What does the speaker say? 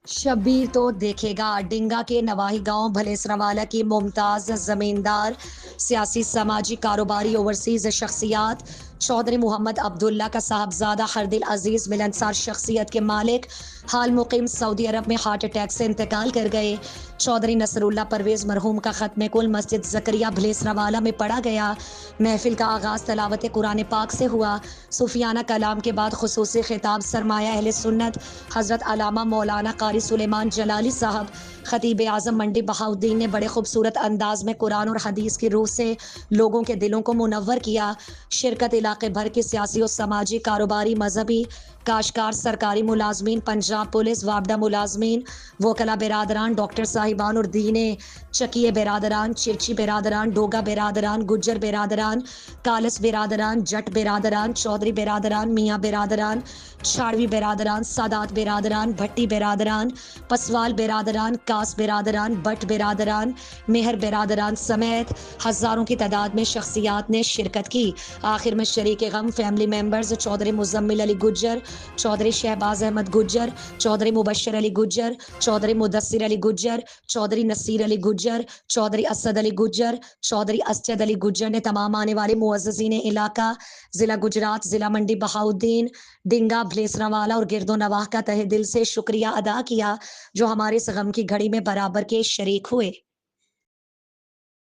शब्बीर तो देखेगा। डिंगा के नवाही गांव भलेसरावाला की मुमताज जमींदार, सियासी समाजी कारोबारी ओवरसीज शख्सियात चौधरी मोहम्मद अब्दुल्ला का साहबजादा हरदिल अजीज मिलनसार शख्सियत के मालिक हाल मुकीम सऊदी अरब में हार्ट अटैक से इंतकाल कर गए। चौधरी नसरुल्ला परवेज मरहूम का खत्म कुल मस्जिद जकरिया भलेसरावाला में पढ़ा गया। महफिल का आगाज तलावत कुरान पाक से हुआ। सूफियाना कलाम के बाद खुसूसी खिताब सरमाया अहले सुन्नत हज़रत अलामा मौलाना कारी सुलेमान जलाली साहब खतीब आज़म मंडी बहाउद्दीन ने बड़े खूबसूरत अंदाज में कुरान और हदीस की रूह से लोगों के दिलों को मुनव्वर किया। शिरकत इलाके भर के सियासी और समाजी कारोबारी मजहबी काशकार सरकारी मुलाजमीन पंजाब पुलिस वापडा मुलाजमीन वकला बिरादरान डॉक्टर साहिबान और दीने चकिए बिरादरान चिरची बिरादरान डोगा बिरादरान गुज्जर बिरादरान कालस बिरादरान जट बिरादरान चौधरी बिरादरान मियाँ बिरादरान छाड़वी बिरादरान सादात बिरादरान भट्टी बिरादरान पसवाल बिरादरान कास बिरादरान बट बिरादरान मेहर बिरादरान समेत हज़ारों की तादाद में शख्सियात ने शिरकत की। आखिर में शरीक गम फैमिली मेंबर्स चौधरी मुजम्मिल अली गुज्जर, चौधरी शहबाज अहमद गुज्जर, चौधरी मुबशर अली गुज्जर, चौधरी मुदस्सिर अली गुज्जर, चौधरी नसीर अली गुज्जर, चौधरी असद अली गुज्जर, चौधरी असजद अली गुज्जर ने तमाम आने वाले मुअज़्ज़ज़ीन इलाका ज़िला गुजरात ज़िला मंडी बहाउद्दीन डिंगा भलेसरावाला और गिरदो नवाह का तहे दिल से शुक्रिया अदा किया जो हमारे इस गम की घड़ी में बराबर के शरीक हुए।